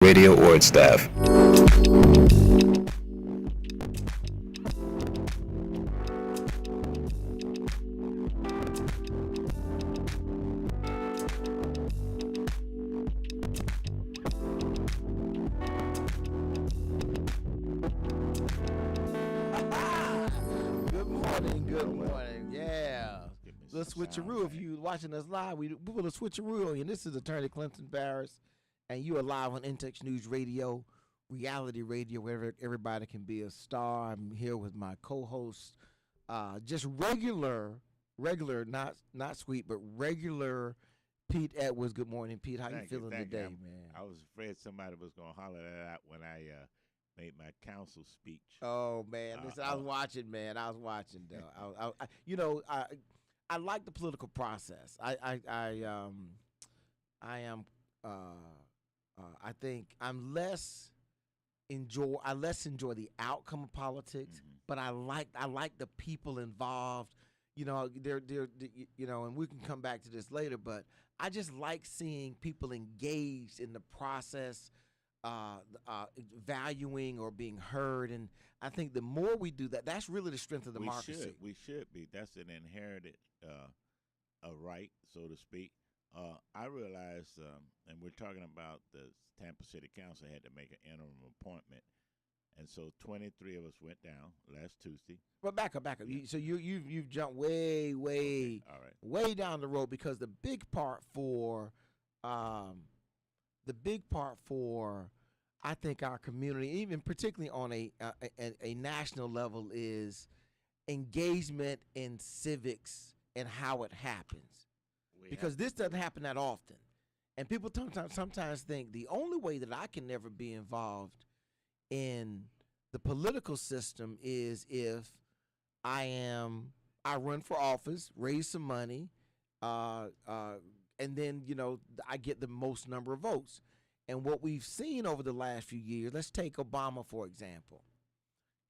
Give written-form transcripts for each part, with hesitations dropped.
radio or its staff. Good morning. Yeah. The switcheroo. If you're watching us live, we will a switcheroo on you. This is Attorney Clinton Barris, and you are live on Intex News Radio, reality radio, where everybody can be a star. I'm here with my co-host, just regular, not sweet, but regular Pete Edwards. Good morning, Pete. How you feeling today, man? I was afraid somebody was going to holler that out when I made my council speech. Oh man, listen, I was watching, man. I was watching, though. I like the political process. I think I less enjoy the outcome of politics, but I like the people involved. They're and we can come back to this later, but I just like seeing people engaged in the process, valuing or being heard, and I think the more we do that, that's really the strength of democracy. We should be. That's an inherited a right, so to speak. I realized, and we're talking about the Tampa City Council had to make an interim appointment, and so 23 of us went down last Tuesday. But back up. So you've jumped way, Okay. All right. way down the road, because the big part for I think our community, even particularly on a national level, is engagement in civics and how it happens. Because this doesn't happen that often. And people sometimes think the only way that I can never be involved in the political system is if I run for office, raise some money, and then, I get the most number of votes. And what we've seen over the last few years, let's take Obama, for example.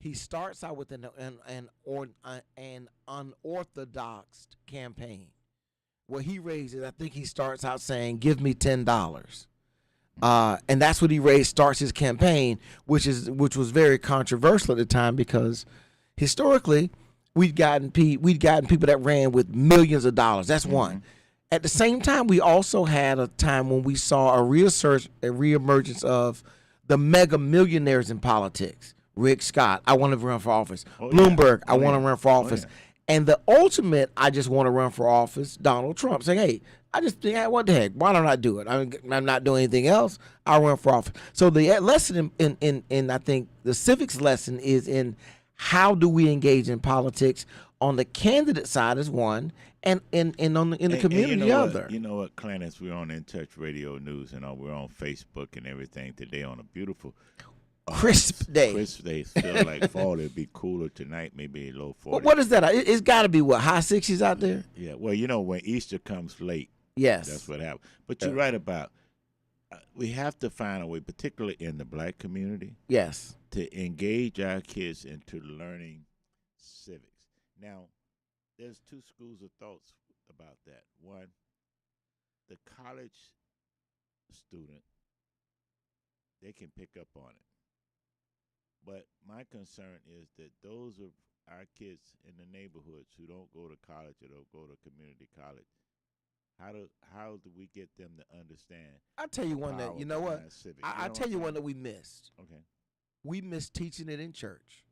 He starts out with an unorthodox campaign where he raises, I think he starts out saying, give me $10. And that's what he starts his campaign, which was very controversial at the time, because historically we'd gotten people that ran with millions of dollars. That's one. At the same time, we also had a time when we saw a reemergence of the mega millionaires in politics. Rick Scott, I want to run for office. Bloomberg, I want to run for office. And the ultimate, I just want to run for office, Donald Trump, saying, hey, I just think, what the heck, why don't I do it? I'm not doing anything else. I'll run for office. So the lesson in I think the civics lesson is in how do we engage in politics on the candidate side is one, and in the community the other. You know what, Clarence, we're on In Touch Radio News, and we're on Facebook and everything today on a beautiful crisp day. Crisp day. Still like fall. It'll be cooler tonight, maybe low 40s. Well, what is that? It's got to be what, high 60s out there? Yeah. Well, when Easter comes late, yes, that's what happens. But you're right about we have to find a way, particularly in the black community, yes, to engage our kids into learning civics. Now, there's two schools of thoughts about that. One, the college student, they can pick up on it. But my concern is that those of our kids in the neighborhoods who don't go to college or don't go to community college, how do we get them to understand? I'll tell you one that, I'll tell you one that we missed. Okay. We missed teaching it in church,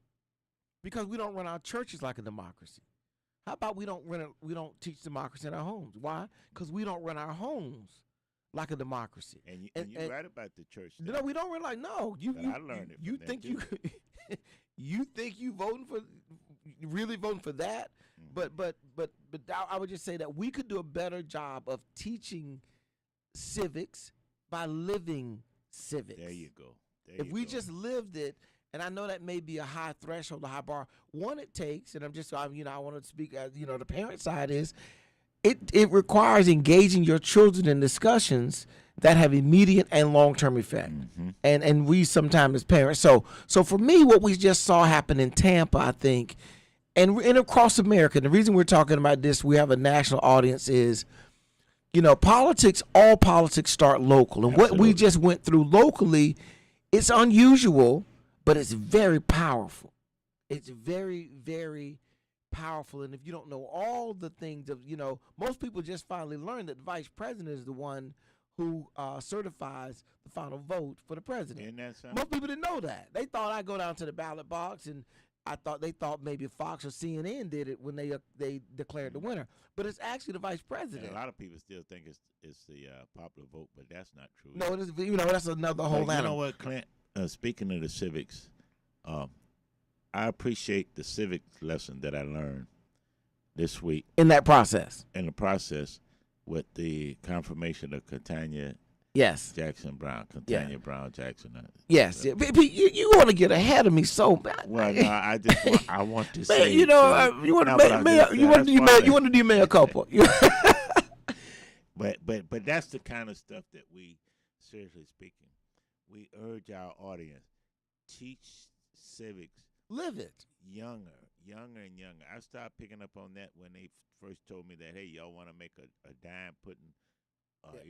because we don't run our churches like a democracy. How about we don't teach democracy in our homes? Why? Because we don't run our homes like a democracy. And you're right about the church. No, we don't rely. No, I learned it. You think you think you really voting for that? Mm-hmm. But I would just say that we could do a better job of teaching civics by living civics. There you go. If we just lived it. And I know that may be a high threshold, a high bar. One, it takes, and I want to speak as, the parent side is, it requires engaging your children in discussions that have immediate and long-term effect. Mm-hmm. And we sometimes as parents. So for me, what we just saw happen in Tampa, I think, and across America, the reason we're talking about this, we have a national audience, is, politics, all politics start local. And what we Absolutely. just went through locally, it's unusual, but it's very powerful. It's very, very powerful. And if you don't know all the things most people just finally learned that the vice president is the one who certifies the final vote for the president. Isn't that something? Most people didn't know that. They thought I'd go down to the ballot box, and they thought maybe Fox or CNN did it when they declared the winner. But it's actually the vice And president. a lot of people still think it's the popular vote, but that's not true. No, it is, that's another whole But you know animal. what, Clint? Speaking of the civics, I appreciate the civics lesson that I learned this week In that process. in the process with the confirmation of Ketanji Yes. Jackson Brown, Yeah. Ketanji Brown Jackson. Yes. Yeah. But you want to get ahead of me so bad. Well, no, I just want to Man, say, you want No, to but I just- you want to that's do fine. you want to do me a couple. but that's the kind of stuff that we, seriously speaking, we urge our audience, teach civics Live it. younger and younger. I started picking up on that when they first told me that, hey, y'all want to make a dime putting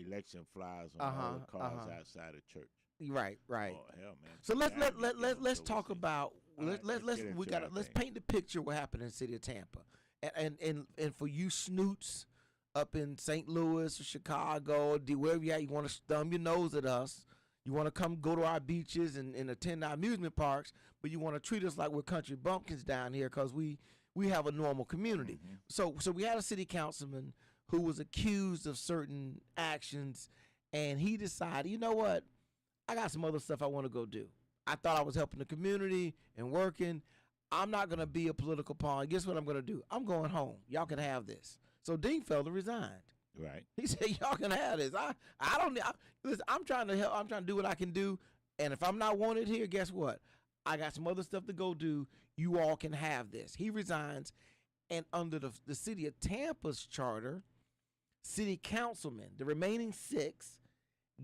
election flyers on all the cars outside of church. Right. Oh hell, man! So let's Now you get them, let's so talk we'll see. about All right, let's get we into got our let's thing. paint the picture what happened in the city of Tampa, and for you snoots up in St. Louis or Chicago or wherever you at, you want to thumb your nose at us. You want to come go to our beaches and attend our amusement parks, but you want to treat us like we're country bumpkins down here because we have a normal community. So we had a city councilman who was accused of certain actions, and he decided, you know what? I got some other stuff I want to go do. I thought I was helping the community and working. I'm not going to be a political pawn. Guess what I'm going to do? I'm going home. Y'all can have this. So Dingfelder resigned. Right. He said, y'all can have this. Listen, I'm trying to help. I'm trying to do what I can do. And if I'm not wanted here, guess what? I got some other stuff to go do. You all can have this. He resigns. And under the city of Tampa's charter, city councilmen, the remaining 6,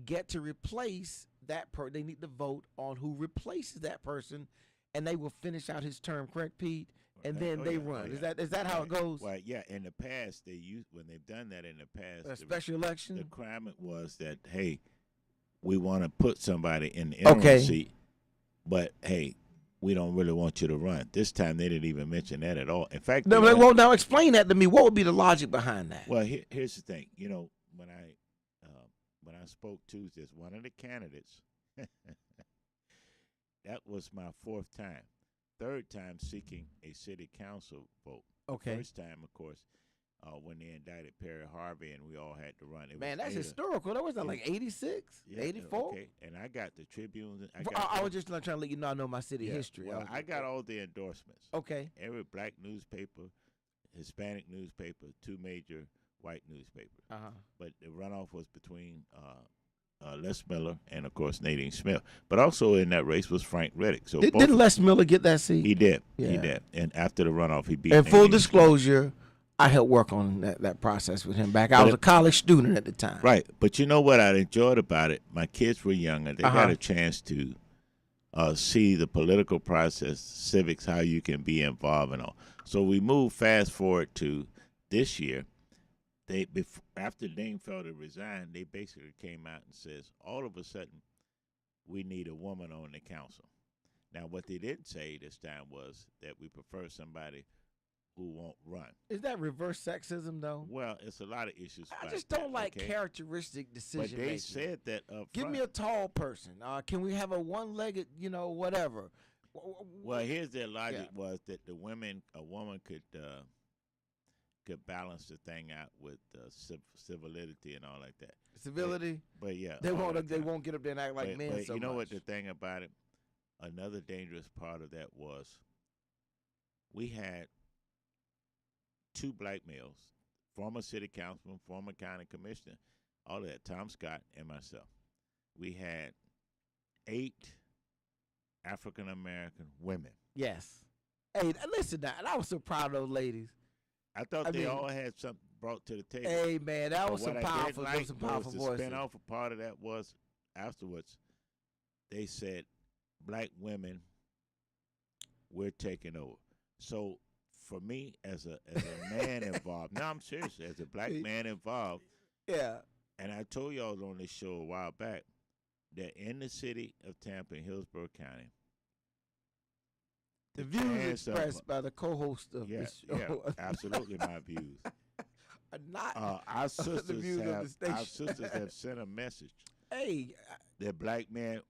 get to replace that they need to vote on who replaces that person, and they will finish out his term. Correct, Pete? And then they run. Is that how it goes? Well, yeah. In the past, when they've done that in the past, A special election. the requirement was that, hey, we want to put somebody in the interim seat, but hey, we don't really want you to run. This time they didn't even mention that at all. In fact, now explain that to me. What would be the logic behind that? well, here's the thing. When I spoke Tuesday, one of the candidates, that was my 4th time. 3rd time seeking a city council vote. Okay. First time, of course, when they indicted Perry Harvey and we all had to run. Man, that's historical. That was like 86, 84. Okay, and I got the Tribunes. I was just trying to let you know I know my city history. Well, I got all the endorsements. Okay. Every black newspaper, Hispanic newspaper, 2 major white newspapers. But the runoff was between Les Miller and, of course, Nadine Smith. But also in that race was Frank Riddick. So didn't Les Miller get that seat? He did. Yeah. He did. And after the runoff, he beat. And full Nadine disclosure, I helped work on that process with him back. I was a college student at the time. Right. But you know what I enjoyed about it? My kids were young, and they got a chance to see the political process, civics, how you can be involved and all. So we moved fast forward to this year. After Dingfelder resigned, they basically came out and says, all of a sudden, we need a woman on the council. Now, what they didn't say this time was that we prefer somebody who won't run. Is that reverse sexism, though? Well, it's a lot of issues. I about just don't that, like okay? characteristic decision But they making. said that up Give front. me a tall person. Can we have a one-legged, whatever? Well, here's their logic was that a woman could balance the thing out with civility and all like that. Civility. But yeah, They all won't. that They time. won't get up there and act like men. But so you know much. what the thing about it? Another dangerous part of that was we had 2 black males, former city councilman, former county commissioner, all of that, Tom Scott and myself. We had 8 African American women. Yes. Hey, listen now, and I was so proud of those ladies. I thought they all had something brought to the table. Hey man, that But was some what I powerful, didn't like some powerful was voices. the spin-off a part of that was afterwards. They said, "Black women, we're taking over." So for me, as a man involved, no, I'm serious. As a black man involved, Yeah. And I told y'all on this show a while back that in the city of Tampa and Hillsborough County, The the views chance of expressed by the co-host of yeah, this yeah, show absolutely my views. are not Our the views of the our station. sisters have sent a message Hey, that black men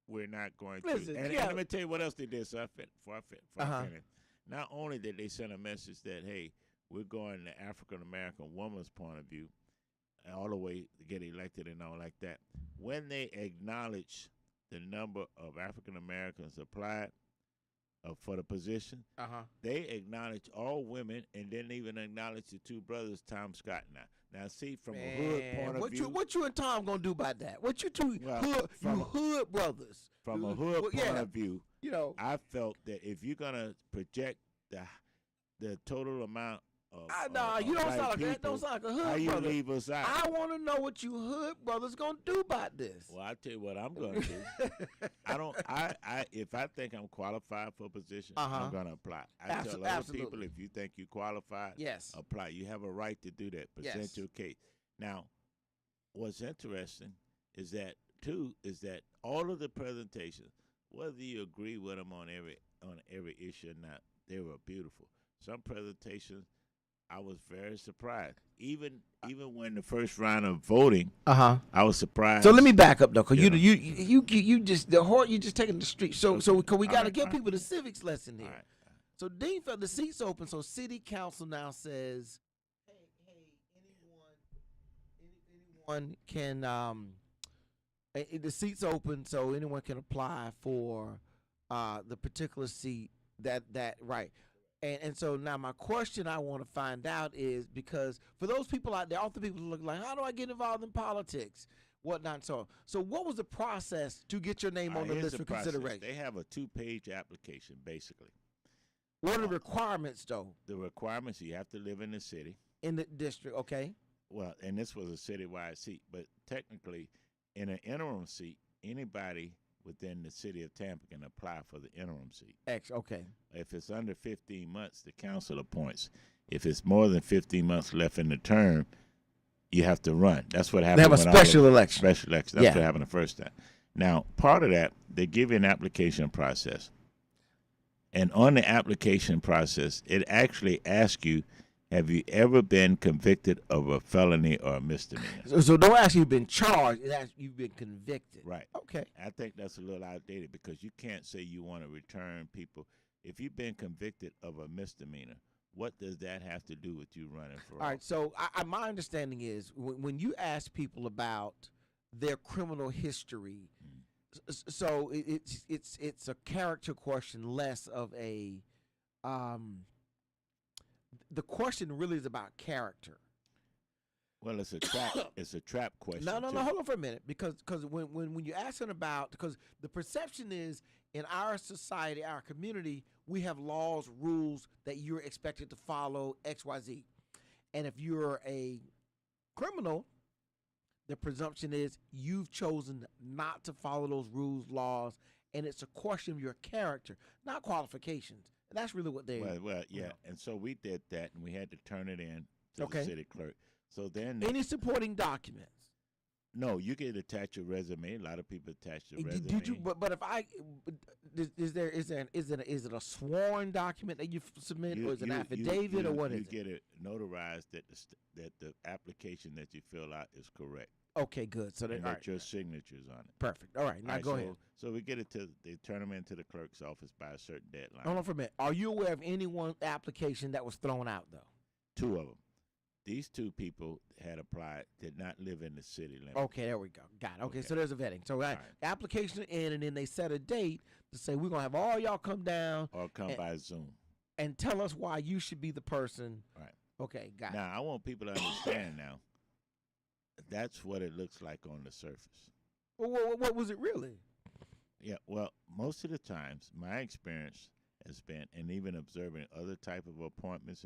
we're not going listen, to. And yeah. let me tell you what else they did. So before I Uh-huh. finish, not only did they send a message that hey, we're going the African American woman's point of view, all the way to get elected and all like that. When they acknowledge the number of African Americans applied for the position, they acknowledge all women and didn't even acknowledge the two brothers, Tom Scott. Now see from a hood point of view. What you and Tom gonna do about that? What you two hood brothers? From a hood point of view, you know, I felt that if you're gonna project the total amount of you don't black sound like people, that. Don't sound like a hood how you brother. leave us out? I want to know what you hood brothers gonna do about this. Well, I tell you what I'm gonna do. I don't. If I think I'm qualified for a position, I'm gonna apply. I tell other people if you think you qualified, yes, apply. You have a right to do that. Present your case. Now, what's interesting is that all of the presentations, whether you agree with them on every issue or not, they were beautiful. Some presentations, I was very surprised. Even when the first round of voting, I was surprised. So let me back up though, because you just taking the street. So cause we got to give people the civics lesson here. Right. So Dean felt the seats open. So City Council now says, hey, anyone can the seats open, so anyone can apply for the particular seat that right. And so now my question I want to find out is, because for those people out there, all the people who look like, how do I get involved in politics, whatnot, so what was the process to get your name on the list for consideration? They have a 2-page application, basically. What are the requirements, though? The requirements, you have to live in the city. In the district, okay. Well, and this was a citywide seat, but technically, in an interim seat, anybody within the city of Tampa can apply for the interim seat. Okay. If it's under 15 months, the council appoints. If it's more than 15 months left in the term, you have to run. That's what happened. They have a special election. Special election. That's what happened the first time. Now, part of that, they give you an application process. And on the application process, it actually asks you, have you ever been convicted of a felony or a misdemeanor? So don't ask you've been charged. It asks you've been convicted. Right. Okay. I think that's a little outdated, because you can't say you want to return people. If you've been convicted of a misdemeanor, what does that have to do with you running for office? All right. So my understanding is when you ask people about their criminal history, so it's a character question, less of a the question really is about character. Well, it's a trap. It's a trap question. No. Hold on for a minute, because when you're asking about, because the perception is in our society, our community, we have laws, rules that you're expected to follow, XYZ, and if you're a criminal, the presumption is you've chosen not to follow those rules, laws, and it's a question of your character, not qualifications. And that's really what they. Well, yeah. And so we did that, and we had to turn it in to the city clerk. So then, any supporting documents? No, you can attach your resume. A lot of people attach their resume. Did you? But if I is it a sworn document that you submit, or is it an affidavit, or what is it? You get it notarized that the application that you fill out is correct. Okay, good. So that your signature's on it. Perfect. All right, now go ahead. So we get it they turn them into the clerk's office by a certain deadline. Hold on for a minute. Are you aware of any one application that was thrown out though? 2 of them. These 2 people had applied, did not live in the city limits. Okay, there we go. Got it. Okay, so there's a vetting. So application in, and then they set a date to say we're gonna have all y'all come down or come by Zoom and tell us why you should be the person. Right. Okay, got it. Now I want people to understand now. That's what it looks like on the surface. Well, what was it really? Yeah, well, most of the times, my experience has been, and even observing other type of appointments,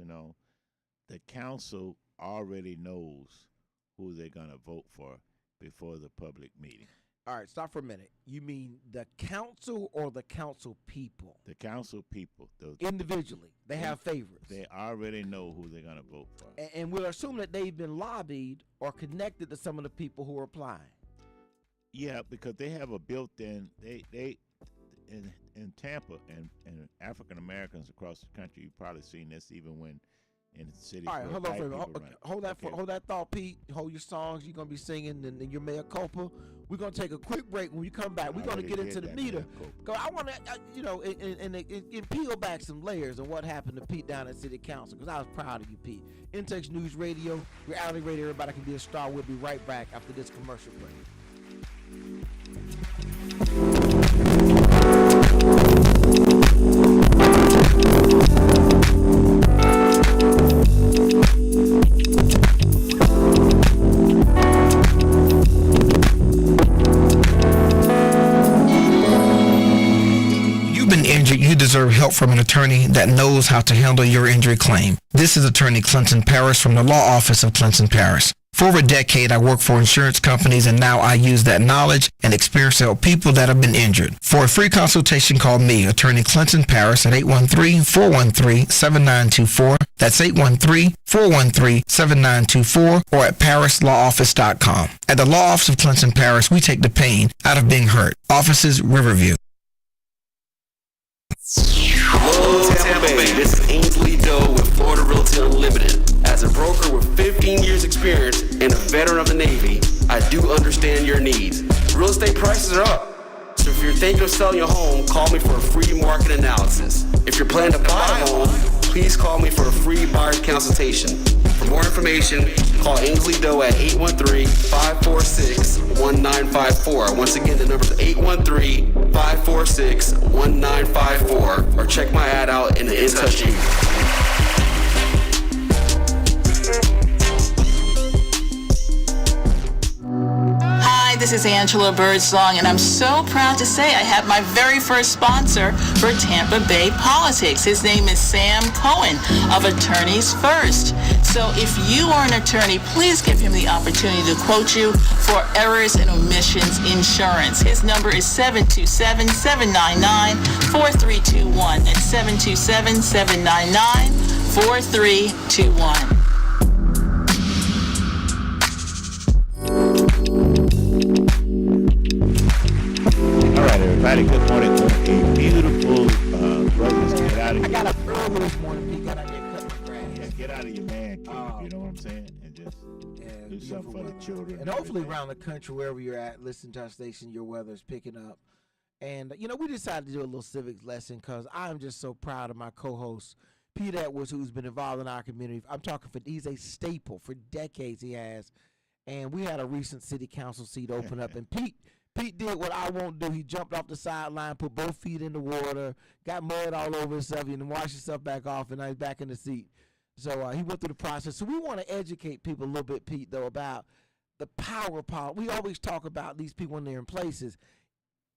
the council already knows who they're going to vote for before the public meeting. All right, stop for a minute. You mean the council or the council people? The council people, Individually, they have favorites. They already know who they're going to vote for. And we'll assume that they've been lobbied or connected to some of the people who are applying. Yeah, because they have a built-in. They in Tampa and African Americans across the country. You've probably seen this even when in cities. All right, where hold on white for a minute. people run. Hold that thought, Pete. Hold your songs. You're gonna be singing and your mea culpa. We're gonna take a quick break. When we come back, we're gonna get into the meter. Cause I want to, and peel back some layers of what happened to Pete down at City Council. Cause I was proud of you, Pete. Intex News Radio, reality radio. Everybody can be a star. We'll be right back after this commercial break. You've been injured, you deserve help from an attorney that knows how to handle your injury claim. This is attorney Clinton Paris from the law office of Clinton Paris. For over a decade, I worked for insurance companies, and now I use that knowledge and experience to help people that have been injured. For a free consultation, call me, attorney Clinton Paris, at 813-413-7924. That's 813-413-7924, or at parislawoffice.com. At the law office of Clinton Paris, we take the pain out of being hurt. Offices, Riverview. Hello, Tampa Bay. This is Ainsley Doe with Florida Realty Unlimited. As a broker with 15 years experience and a veteran of the Navy, I do understand your needs. Real estate prices are up. So if you're thinking of selling your home, call me for a free market analysis. If you're planning to buy a home, please call me for a free buyer's consultation. For more information, call Ainsley Doe at 813-546-1954. Once again, the number is 813-546-1954. Or check my ad out in the In Touch You. Hi, this is Angela Birdsong, and I'm so proud to say I have my very first sponsor for Tampa Bay politics. His name is Sam Cohen of Attorneys First. So if you are an attorney, please give him the opportunity to quote you for errors and omissions insurance. His number is 727-799-4321. That's 727-799-4321. All right, everybody. Good morning. A beautiful brothers. Get out of I here. got up early this morning. Pete got out there cutting the grass. Yeah, get out of your man cave. You know what I'm saying? And just Yeah, do something for the children. And hopefully around the country, wherever you're at, listen to our station, your weather is picking up. And, we decided to do a little civics lesson because I'm just so proud of my co-host, Pete Edwards, who's been involved in our community. I'm talking he's a staple for decades he has. And we had a recent city council seat open up. And Pete did what I won't do. He jumped off the sideline, put both feet in the water, got mud all over himself, and washed himself back off, and now he's back in the seat. So he went through the process. So we want to educate people a little bit, Pete, though, about the power of politics. We always talk about these people when they're in places.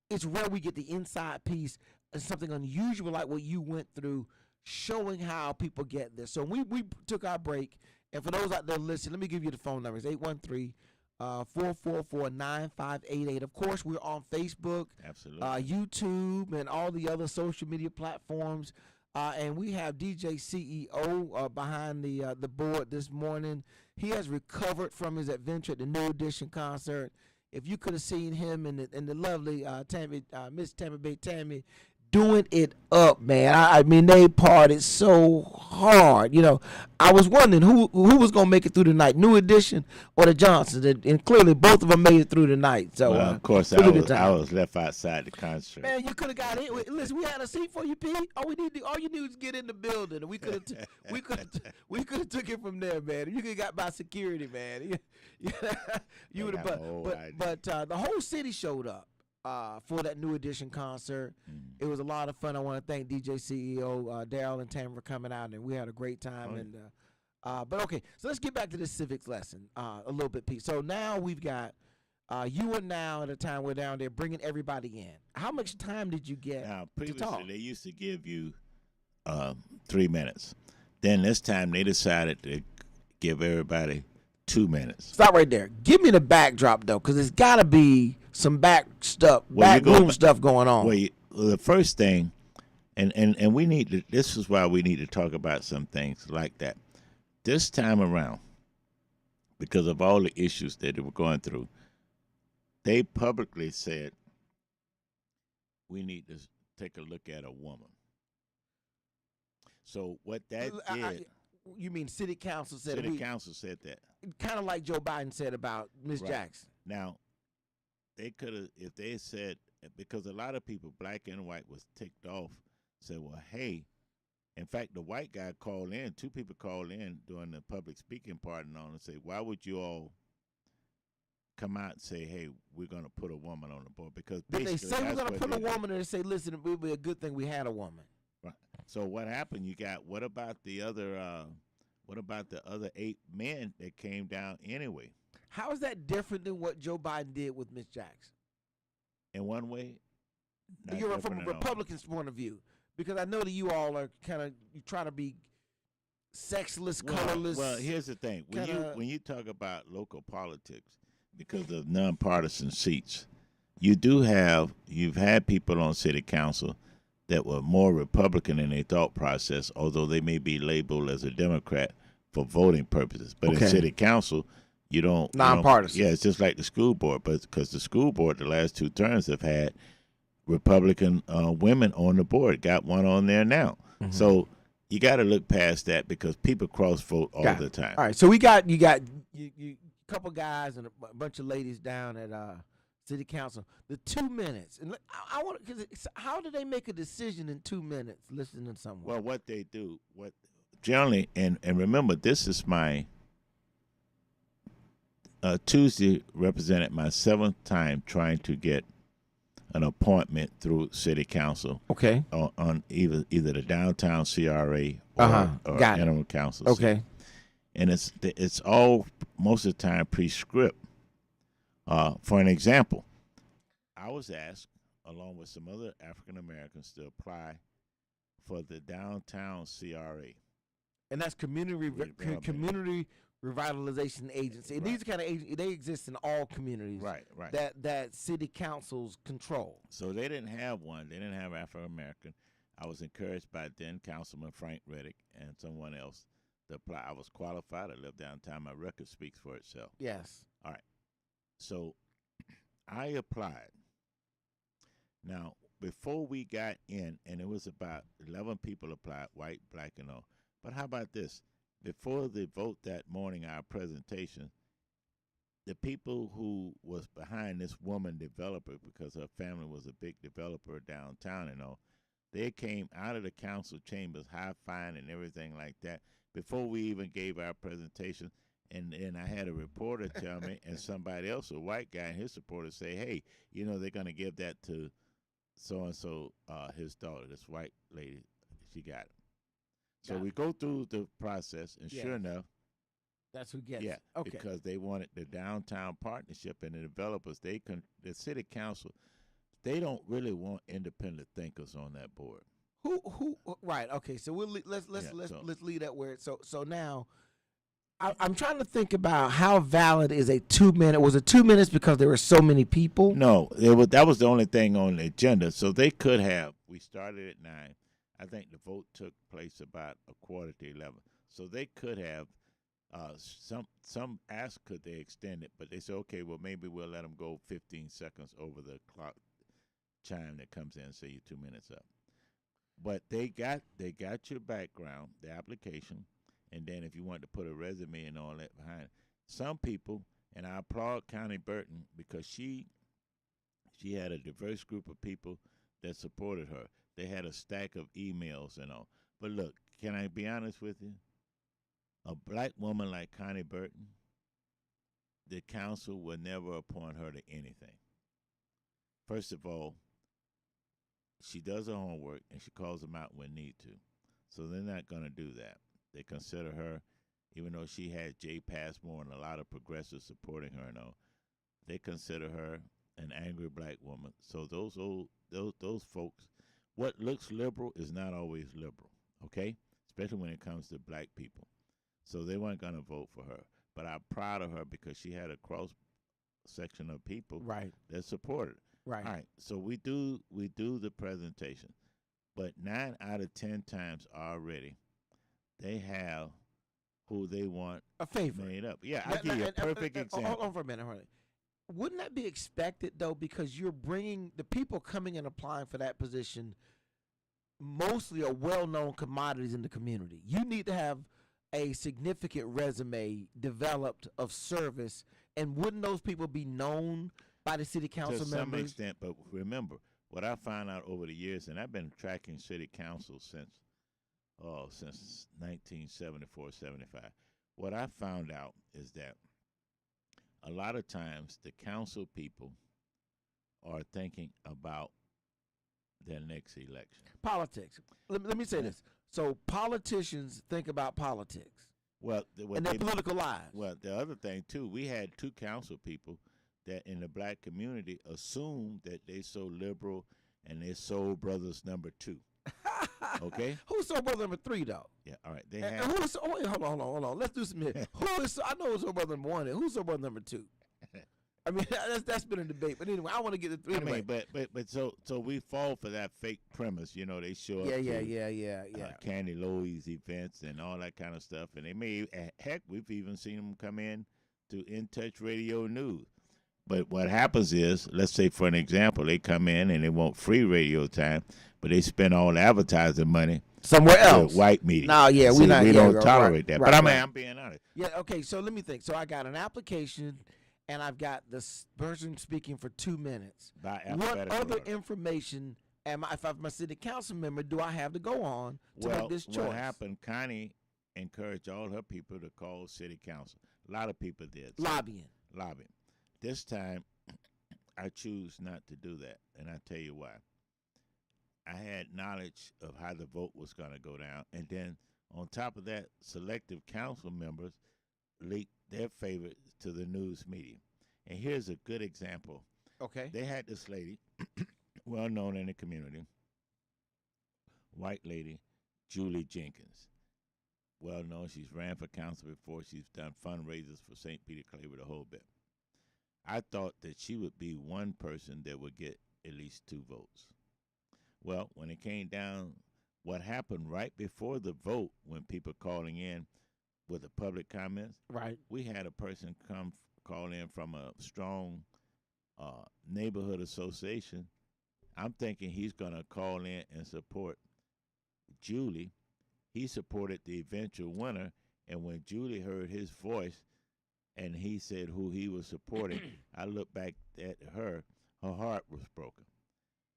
It's where we get the inside piece and something unusual like what you went through, showing how people get this. So we took our break. And for those out there listening, let me give you the phone numbers, 813-444-9588. Of course, we're on Facebook, Absolutely. YouTube, and all the other social media platforms. And we have DJ CEO behind the board this morning. He has recovered from his adventure at the New Edition concert. If you could have seen him and the lovely Miss Tampa Bay Tammy doing it up, man. I mean, they partied so hard. I was wondering who was gonna make it through the night, New Edition or the Johnsons, and clearly both of them made it through the night. So, well, of course, I was left outside the concert. Man, you could have got in. Listen, we had a seat for you, Pete. All you need is get in the building, and we could have took it from there, man. You could have got by security, man. You would have, but the whole city showed up for that New Edition concert. It was a lot of fun. I want to thank DJ CEO Daryl and Tam for coming out, and we had a great time. But okay, so let's get back to this civics lesson a little bit, Pete. So now we've got you are now at a time we're down there bringing everybody in. How much time did you get Now, to talk? previously, they used to give you 3 minutes. Then this time they decided to give everybody 2 minutes. Stop right there. Give me the backdrop though, because it's got to be some backroom stuff going on. Well, the first thing, and we need to. This is why we need to talk about some things like that. This time around, because of all the issues that they were going through, they publicly said we need to take a look at a woman. So what that did. You mean city council said City council said that. Kind of like Joe Biden said about Ms. Jackson. Now, they could have, if they said, because a lot of people, black and white, was ticked off, said, well, hey, in fact, the white guy called in, 2 people called in during the public speaking part and on and say, why would you all come out and say, hey, we're going to put a woman on the board? Because Did they say we're going to put a woman, and they say, listen, it would be a good thing we had a woman. Right. So what happened? You got what about the other 8 men that came down anyway? How is that different than what Joe Biden did with Ms. Jackson? In one way, You're from a Republican's point of view, because I know that you all are you try to be sexless, colorless. Well, here's the thing: when you talk about local politics, because of nonpartisan seats, you've had people on city council that were more Republican in their thought process, although they may be labeled as a Democrat for voting purposes. But in city council, you don't nonpartisan. It's just like the school board, but because the school board the last 2 terms have had Republican women on the board, got one on there now. Mm-hmm. So you got to look past that because people cross vote all the time. All right, so you got a couple guys and a bunch of ladies down at city council. The 2 minutes, and I want because how do they make a decision in 2 minutes listening to someone? Well, what they do, generally, and remember, this is my Tuesday represented my 7th time trying to get an appointment through city council. Okay. On either the downtown CRA or animal council. Okay. And it's all most of the time pre-script. For an example, I was asked, along with some other African Americans, to apply for the downtown CRA. And that's community revitalization agency. And these kind of agencies, they exist in all communities. Right. That city councils control. So they didn't have one. They didn't have African American. I was encouraged by then Councilman Frank Reddick and someone else to apply. I was qualified. I lived downtown. My record speaks for itself. Yes. All right. So I applied. Now, before we got in, and it was about 11 people applied, white, black, and all. But how about this? Before the vote that morning, our presentation, the people who was behind this woman developer, because her family was a big developer downtown and all, they came out of the council chambers high-fiving and everything like that before we even gave our presentation. And then I had a reporter tell me, and somebody else, a white guy and his supporters, say, hey, they're going to give that to so-and-so, his daughter, this white lady. She got it. So we go through the process, and sure enough, that's who gets it. Yeah, okay. Because they wanted the downtown partnership and the developers. The city council, they don't really want independent thinkers on that board. Who? Right. Okay. So let's leave that where. So now, I'm trying to think about how valid is a 2 minute. Was it 2 minutes because there were so many people? No, that was the only thing on the agenda. So they could have. We started at 9. I think the vote took place about 11:15. So they could have. Some asked could they extend it, but they said, okay, well maybe we'll let them go 15 seconds over the clock chime that comes in and say you're 2 minutes up. But they got your background, the application, and then if you want to put a resume and all that behind it. Some people, and I applaud Connie Burton because she had a diverse group of people that supported her. They had a stack of emails and all. But look, can I be honest with you? A black woman like Connie Burton, the council will never appoint her to anything. First of all, she does her homework and she calls them out when need to. So they're not going to do that. They consider her, even though she had Jay Passmore and a lot of progressives supporting her and all, they consider her an angry black woman. So those folks, what looks liberal is not always liberal, okay? Especially when it comes to black people. So they weren't going to vote for her. but I'm proud of her because she had a cross section of people Right. that supported her. Right. All right, so we do the presentation, but 9 out of 10 times already, they have who they want A favorite. made up. Yeah, I'll give you a perfect example. Hold on for a minute. Wouldn't that be expected, though, because you're bringing the people coming and applying for that position mostly are well-known commodities in the community. You need to have a significant resume developed of service, and wouldn't those people be known by the city council To some members? extent, but remember, what I found out over the years, and I've been tracking city council since 1974, 75. What I found out is that a lot of times the council people are thinking about their next election. Politics. Let me say this. So politicians think about politics Well, and their political lives. Well, the other thing too, we had 2 council people that in the black community assumed that they so liberal and they soul brothers number 2. Okay. Who's soul brother number 3 though? Yeah. All right. They And have. who is? Oh, wait, hold on. Let's do some here. Who is? I know it's soul brother number 1. And who's soul brother number 2? I mean, that's been a debate. But anyway, I want to get the 3. I Anyway. mean, but so we fall for that fake premise. You know, they show up. Yeah. Candy Loewy's events and all that kind of stuff, and they may heck, we've even seen them come in to In Touch Radio News. But what happens is, let's say for an example, they come in and they want free radio time, but they spend all the advertising money Somewhere else. white media. No, yeah, See, we don't right, tolerate that. right, But right. I'm being honest. Yeah. Okay. So let me think. So I got an application, and I've got this person speaking for 2 minutes. By What alphabetical other order. information if I'm a city council member, do I have to go on to Well, make this choice? what happened? Connie encouraged all her people to call city council. A lot of people did. Lobbying. This time, I choose not to do that, and I tell you why. I had knowledge of how the vote was going to go down, and then on top of that, selective council members leaked their favorites to the news media. And here's a good example. Okay. They had this lady, well known in the community, white lady, Julie Jenkins. Well known, she's ran for council before. She's done fundraisers for St. Peter Clay with a whole bit. I thought that she would be one person that would get at least 2 votes. Well, when it came down, what happened right before the vote, when people calling in with the public comments, Right. we had a person call in from a strong neighborhood association. I'm thinking he's going to call in and support Julie. He supported the eventual winner, and when Julie heard his voice and he said who he was supporting, I looked back at her heart was broken.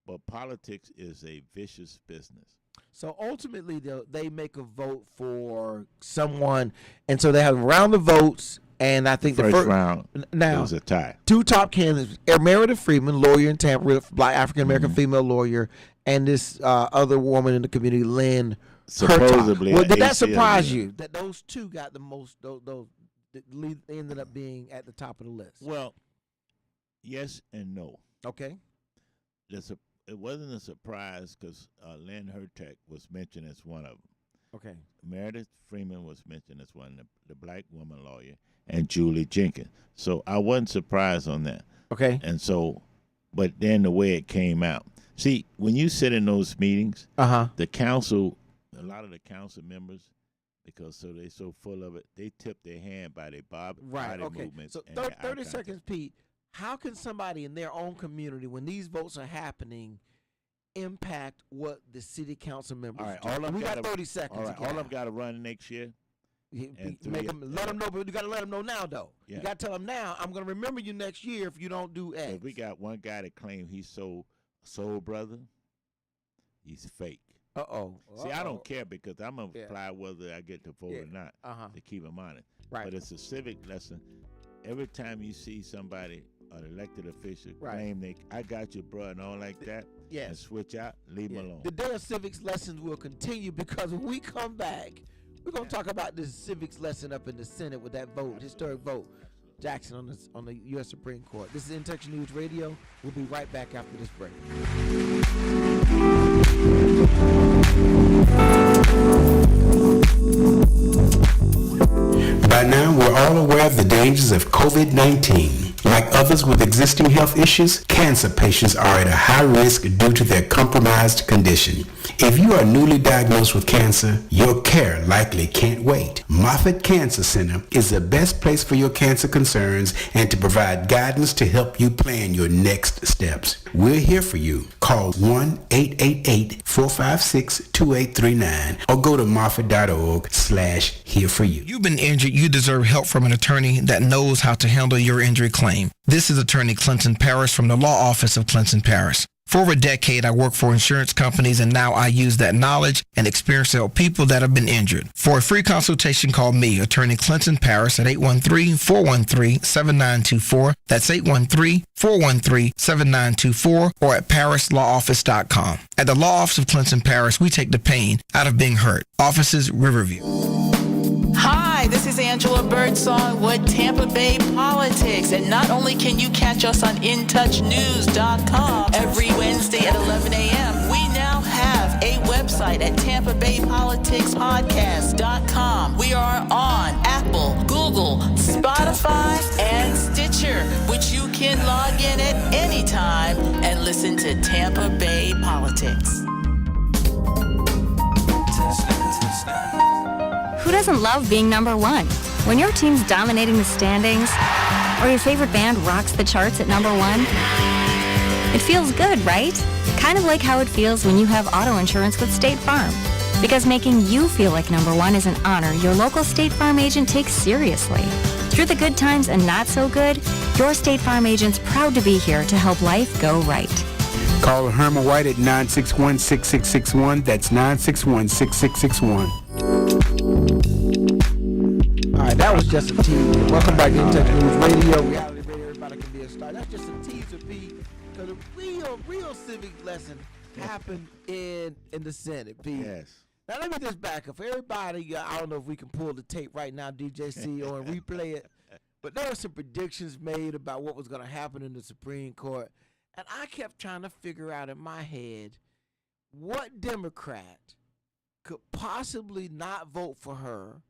But politics is a vicious business. So ultimately, they make a vote for someone, and so they have round of votes. And I think the First first round, now it was a tie. 2 top candidates: Meredith Freeman, lawyer in Tampa, black African American female lawyer, and this other woman in the community, Lynn. Supposedly, Well, did that ACLU. surprise you that those 2 got the most? Those that ended up being at the top of the list. Well, yes and no. Okay. It wasn't a surprise because Lynn Hertek was mentioned as one of them. Okay. Meredith Freeman was mentioned as one, the black woman lawyer, and Julie Jenkins. So I wasn't surprised on that. Okay. And so, but then the way it came out. See, when you sit in those meetings, the council, a lot of the council members, because they're so full of it, they tip their hand by their body Okay. movements. So and their eye 30 contact. seconds, Pete. How can somebody in their own community, when these votes are happening, impact what the city council members All right, do? all I've We got gotta- 30 seconds. All right, again. all I've got to run next year. and Make them, let them know, but you got to let them know now, though. Yeah. You got to tell them now, I'm going to remember you next year if you don't do X. If we got one guy that claimed he's soul brother, he's fake. Uh-oh. See, I don't care because I'm going to Yeah. apply whether I get to vote or not to keep him honest. Right. But it's a civic lesson. Every time you see somebody, an elected official, Right. claim I got you, bro, and all like that, Yes. and switch out, leave him alone. The day of civics lessons will continue because when we come back, we're going to talk about this civics lesson up in the Senate with that vote, historic vote. Jackson on the U.S. Supreme Court. This is In Touch News Radio. We'll be right back after this break. By now, we're all aware of the dangers of COVID-19. Like others with existing health issues, cancer patients are at a high risk due to their compromised condition. If you are newly diagnosed with cancer, your care likely can't wait. Moffitt Cancer Center is the best place for your cancer concerns and to provide guidance to help you plan your next steps. We're here for you. Call 1-888-456-2839 or go to moffitt.org/here for you. You've been injured. You deserve help from an attorney that knows how to handle your injury claim. This is Attorney Clinton Paris from the law office of Clinton Paris. For over a decade, I worked for insurance companies, and now I use that knowledge and experience to help people that have been injured. For a free consultation, call me, Attorney Clinton Paris, at 813-413-7924. That's 813-413-7924, or at parislawoffice.com. At the Law Office of Clinton Paris, we take the pain out of being hurt. Offices, Riverview. Hi, this is Angela Birdsong with Tampa Bay Politics. And not only can you catch us on InTouchNews.com every Wednesday at 11 a.m., we now have a website at TampaBayPoliticsPodcast.com. We are on Apple, Google, Spotify, and Stitcher, which you can log in at any time and listen to Tampa Bay Politics. Who doesn't love being number one? When your team's dominating the standings, or your favorite band rocks the charts at number one, it feels good, right? Kind of like how it feels when you have auto insurance with State Farm. Because making you feel like number one is an honor your local State Farm agent takes seriously. Through the good times and not so good, your State Farm agent's proud to be here to help life go right. Call Herman White at 961-6661. That's 961-6661. All right, that was just a tease. Welcome back to Intech News Radio. Reality Radio, everybody can be a star. That's just a teaser, Pete. Because a real civic lesson happened in the Senate, Pete. Yes. Now, let me just back up. For everybody, I don't know if we can pull the tape right now, DJ CEO, and replay it. But there were some predictions made about what was going to happen in the Supreme Court. And I kept trying to figure out in my head what Democrat could possibly not vote for her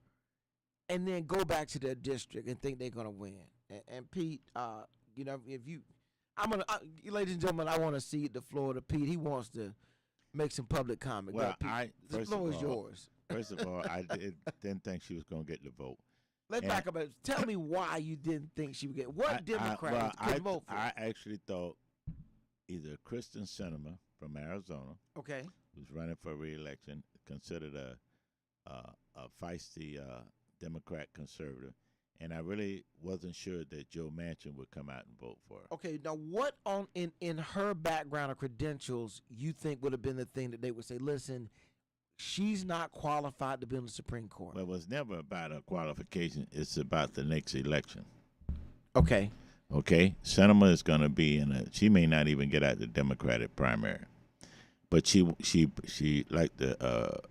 and then go back to their district and think they're going to win. And Pete, you know, if you, ladies and gentlemen, I want to cede the floor to Pete. He wants to make some public comment. Well, the floor is yours. First of all, I didn't think she was going to get the vote. Let's back up. Tell me why you didn't think she would get. What Democrats could vote for? I actually thought either Kristen Sinema from Arizona, okay, who's running for re-election, considered a feisty Democrat conservative, and I really wasn't sure that Joe Manchin would come out and vote for her. Okay, now what in her background or credentials you think would have been the thing that they would say, listen, she's not qualified to be on the Supreme Court? Well, it was never about her qualification. It's about the next election. Okay. Okay, Sinema is going to be she may not even get out the Democratic primary, but she like to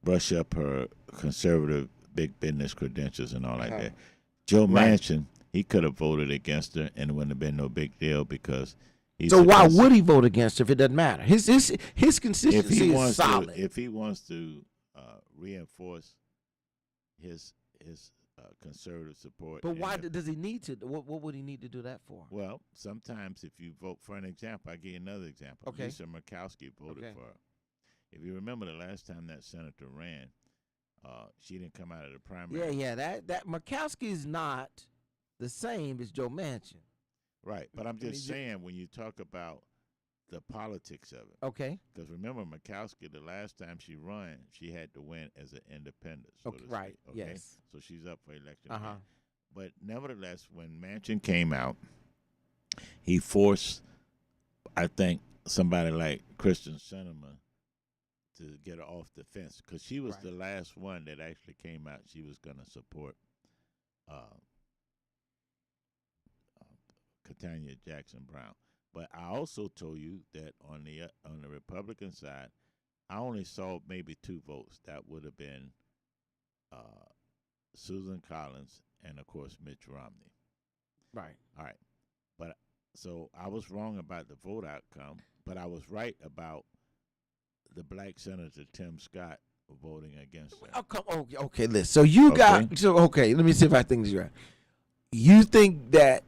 brush up her conservative big business credentials and all like that. Joe Manchin, he could have voted against her and it wouldn't have been no big deal because he's. So why would he vote against her if it doesn't matter? His consistency is solid. If he wants to reinforce his conservative support. But why does he need to? What would he need to do that for? Well, sometimes if you vote for an example, I'll give you another example. Okay. Lisa Murkowski voted for her. If you remember the last time that senator ran, she didn't come out of the primary. Yeah, that Murkowski is not the same as Joe Manchin. Right, but I'm just saying when you talk about the politics of it. Okay. Because remember, Murkowski, the last time she ran, she had to win as an independent. So to right. speak, okay? Yes. So she's up for election. Again. But nevertheless, when Manchin came out, he forced, I think, somebody like Kristen Sinema to get her off the fence because she was the last one that actually came out. She was going to support Ketanji Jackson Brown. But I also told you that on the Republican side, I only saw maybe 2 votes. That would have been Susan Collins and, of course, Mitch Romney. Right. All right. But so I was wrong about the vote outcome, but I was right about the black Senator Tim Scott voting against her. Okay, listen. So you got let me see if I think this is right. you think that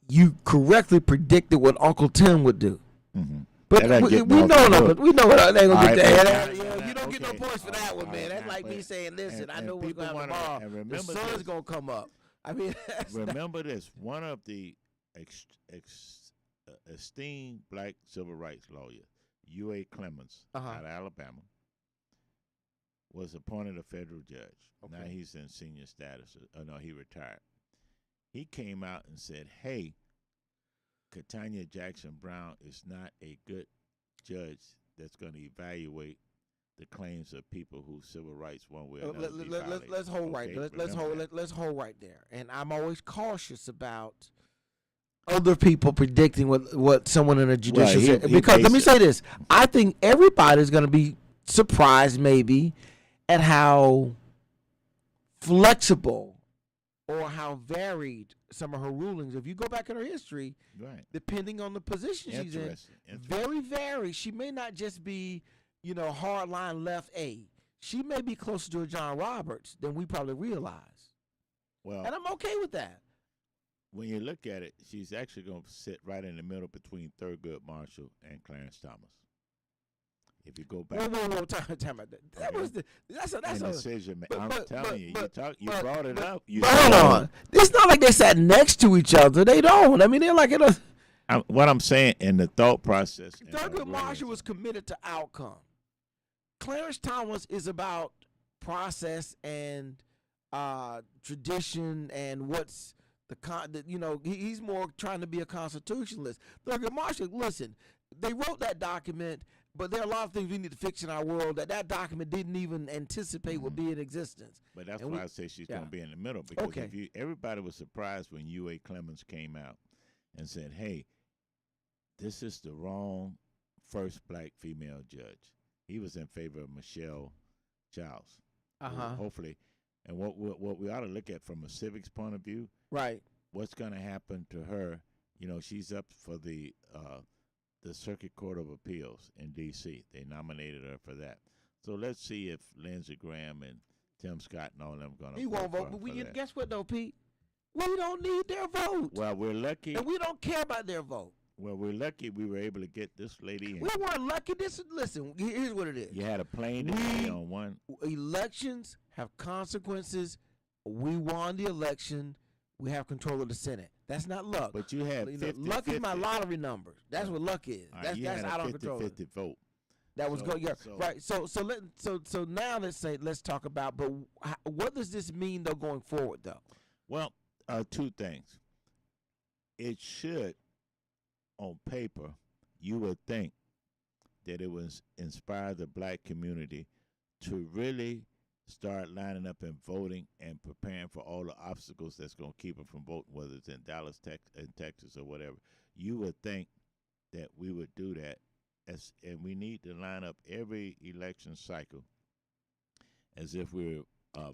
you correctly predicted what Uncle Tim would do. Mm-hmm. But we know what they gonna get that. You don't get no points for that one, man. That's like me saying, "Listen, I know what's going to happen tomorrow. The sun's gonna come up." I mean, remember this: one of the esteemed black civil rights lawyer, U.A. Clemens, out of Alabama, was appointed a federal judge. Okay. Now he's in senior status. No, he retired. He came out and said, "Hey, Ketanji Jackson Brown is not a good judge that's going to evaluate the claims of people whose civil rights one way or another." Let's hold right. Let's hold right there. And I'm always cautious about other people predicting what someone in a judicial because let me say this: I think everybody's going to be surprised maybe at how flexible or how varied some of her rulings. If you go back in her history, depending on the position she's in, very varied. She may not just be, hard line left A. She may be closer to a John Roberts than we probably realize. Well, and I'm okay with that. When you look at it, she's actually going to sit right in the middle between Thurgood Marshall and Clarence Thomas. If you go back, time about that. That was that's a decision. I'm telling you, you brought it up. Hold on, it's not like they sat next to each other. They don't. I mean, they're like in a. What I'm saying in the thought process. Thurgood Marshall was committed to outcome. Clarence Thomas is about process and tradition and what's he's more trying to be a constitutionalist. Thurgood Marshall, listen, they wrote that document. But there are a lot of things we need to fix in our world that document didn't even anticipate would be in existence. But that's why I say she's going to be in the middle. Because everybody was surprised when U.A. Clemens came out and said, "Hey, this is the wrong first black female judge." He was in favor of Michelle Childs. Hopefully. And what we ought to look at from a civics point of view, right? What's going to happen to her? She's up for the Circuit Court of Appeals in D.C. They nominated her for that. So let's see if Lindsey Graham and Tim Scott and all of them going to vote. He won't vote, but guess what, though, Pete? We don't need their vote. Well, we're lucky. And we don't care about their vote. Well, we're lucky we were able to get this lady in. We weren't lucky. Listen, here's what it is. You had a plane delay on one. Elections have consequences. We won the election. We have control of the Senate. That's not luck. But you had 50, luck is my lottery numbers. That's what luck is. That's I don't control. 50 vote. That was good. Yeah, right. So now let's talk about. But what does this mean though going forward though? Well, two things. It should, on paper, you would think that it would inspire the black community to really start lining up and voting and preparing for all the obstacles that's going to keep them from voting, whether it's in Dallas, Texas, or whatever. You would think that we would do that, and we need to line up every election cycle as if we're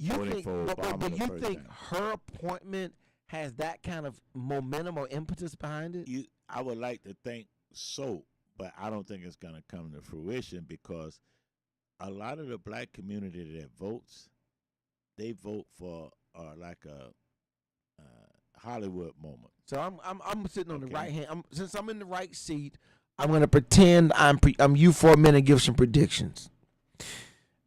voting for Obama but the you first think time. Her appointment has that kind of momentum or impetus behind it? I would like to think so, but I don't think it's going to come to fruition because a lot of the black community that votes, they vote for like a Hollywood moment. So I'm sitting on the right hand. Since I'm in the right seat, I'm going to pretend I'm you for a minute and give some predictions.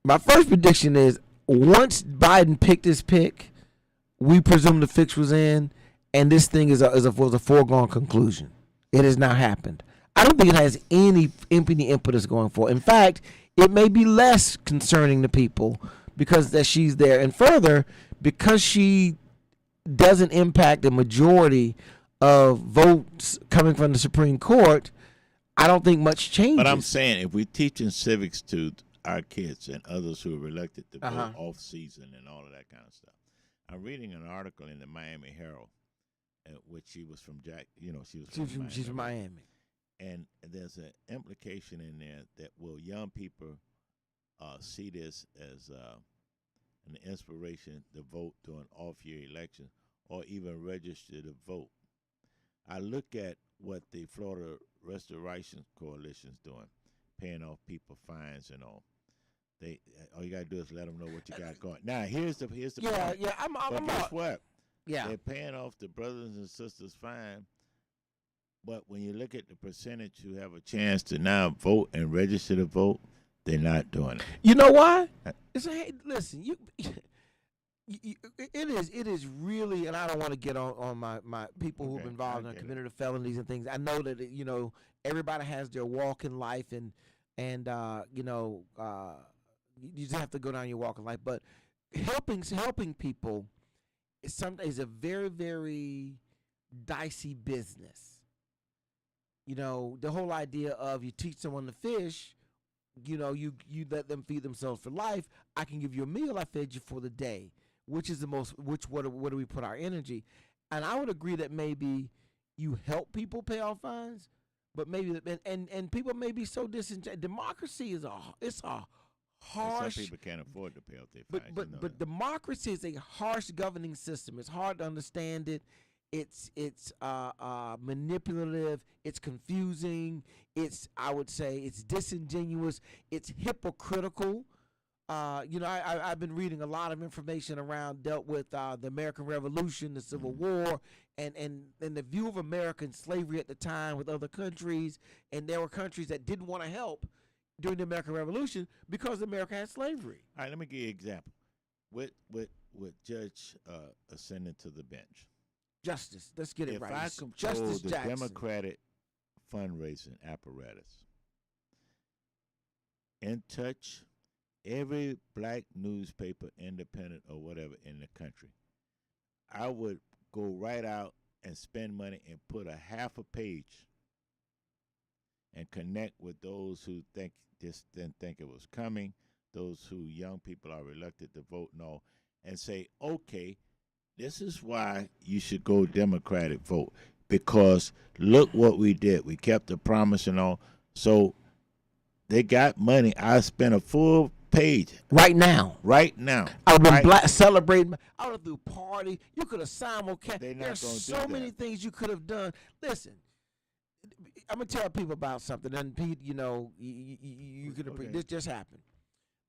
My first prediction is once Biden picked his pick, we presume the fix was in, and this thing was a foregone conclusion. It has now happened. I don't think it has any impetus going forward. In fact, it may be less concerning to people because that she's there. And further, because she doesn't impact the majority of votes coming from the Supreme Court, I don't think much changes. But I'm saying if we're teaching civics to our kids and others who are reluctant to vote off season and all of that kind of stuff. I'm reading an article in the Miami Herald, which she was from she's from Miami. And there's an implication in there that will young people see this as an inspiration to vote during off-year elections or even register to vote. I look at what the Florida Restoration Coalition is doing, paying off people fines and all. All you gotta do is let them know what you got going. Now here's the point. Yeah. But guess what? Yeah. They're paying off the brothers and sisters fine. But when you look at the percentage who have a chance to now vote and register to vote, they're not doing it. You know why? Listen, it is really, and I don't want to get on my people who've been involved in committed felonies and things. I know that everybody has their walk in life, and you just have to go down your walk in life. But helping people is a very, very dicey business. The whole idea of you teach someone to fish. You let them feed themselves for life. I can give you a meal. I fed you for the day. Which is the most? Where do we put our energy? And I would agree that maybe you help people pay off fines, but maybe and people may be so disenchanted. Democracy is a harsh. Some people can't afford to pay off their fines. But democracy is a harsh governing system. It's hard to understand it. It's manipulative. It's confusing. I would say it's disingenuous. It's hypocritical. I've been reading a lot of information dealt with the American Revolution, the Civil War, and the view of American slavery at the time with other countries. And there were countries that didn't want to help during the American Revolution because America had slavery. All right, let me give you an example. With Judge ascending to the bench. Justice. Let's get it right. If I control Justice the Jackson. Democratic fundraising apparatus and touch every black newspaper, independent or whatever, in the country, I would go right out and spend money and put a half a page and connect with those who didn't think it was coming, those who young people are reluctant to vote no, and say, okay, this is why you should go Democratic vote, because look what we did. We kept the promise and all. So they got money. I spent a full page right now. I would have been celebrating. I would have threw a party. You could have simulcast. There's so many things you could have done. Listen, I'm gonna tell people about something. And Pete, you could have. This just happened.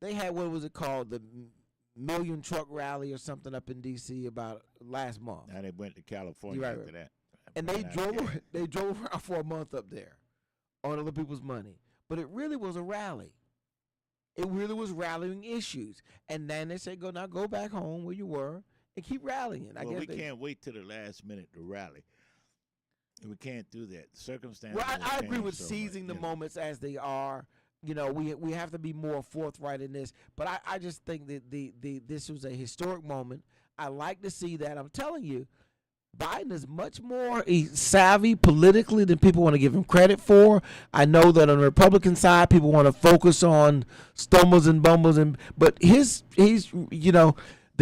They had, what was it called, the Million Truck Rally or something up in D.C. about last month. Now they went to California after that. And they drove around for a month up there on other people's money. But it really was a rally. It really was rallying issues. And then they said, go back home where you were and keep rallying. I guess we can't wait till the last minute to rally. We can't do that. Circumstances. Well, I agree with seizing the moments as they are. We have to be more forthright in this. But I just think that this was a historic moment. I like to see that. I'm telling you, Biden is much more savvy politically than people want to give him credit for. I know that on the Republican side, people want to focus on stumbles and bumbles, but he's the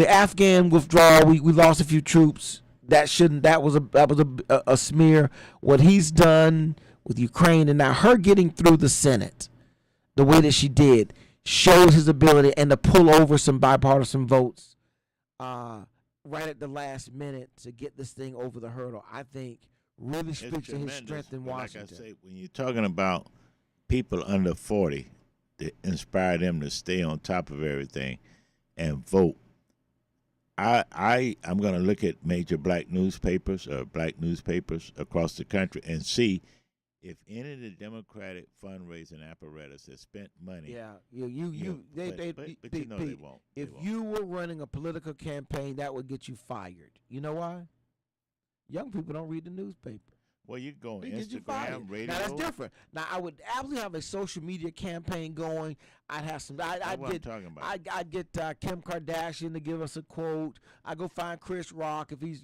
Afghan withdrawal. We lost a few troops. That was a smear. What he's done with Ukraine and now her getting through the Senate the way that she did shows his ability and to pull over some bipartisan votes. Right at the last minute to get this thing over the hurdle, I think really speaks to his strength in Washington. Like I say, when you're talking about people under 40 that inspire them to stay on top of everything and vote, I'm going to look at major black newspapers across the country and see if any of the Democratic fundraising apparatus has spent money. Yeah, they won't. If you were running a political campaign, that would get you fired. You know why? Young people don't read the newspaper. Well, you go on Instagram, radio. Now that's different. Now I would absolutely have a social media campaign going. I'd have some. I'd get Kim Kardashian to give us a quote. I go find Chris Rock if he's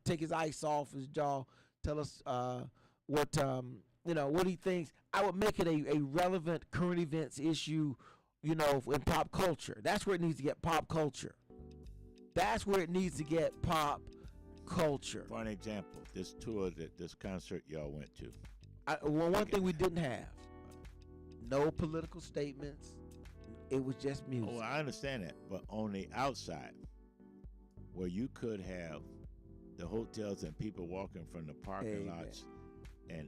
take his ice off his jaw. Tell us what he thinks. I would make it a relevant current events issue, in pop culture. That's where it needs to get pop culture. That's where it needs to get pop culture. For an example, this concert y'all went to. One thing we didn't have, no political statements. It was just music. Oh, I understand that, but on the outside, where you could have the hotels and people walking from the parking lots and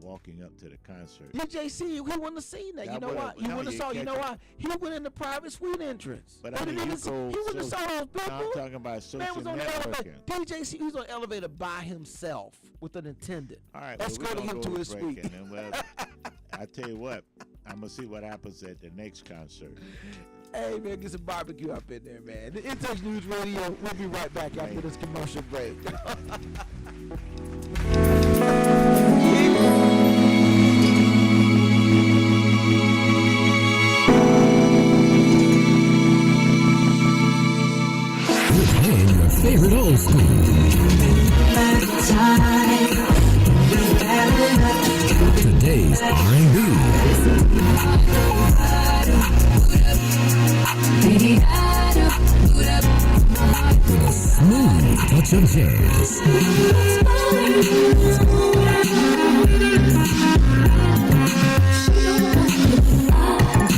walking up to the concert. DJC, he wouldn't have seen that. You know why? You wouldn't have saw. You know why? He went in the private suite entrance. But I mean, he wouldn't have saw those people. I'm talking about social Man was on the elevator. networking. DJC, he was on the elevator by himself with an attendant. All right, escorting him to his suite. And then, well, I tell you what, I'm gonna see what happens at the next concert. Hey man, get some barbecue up in there, man. The In Touch News Radio. We'll be right back after this commercial break. Playing your favorite old school. Today's R&B. With a smooth touch of jazz.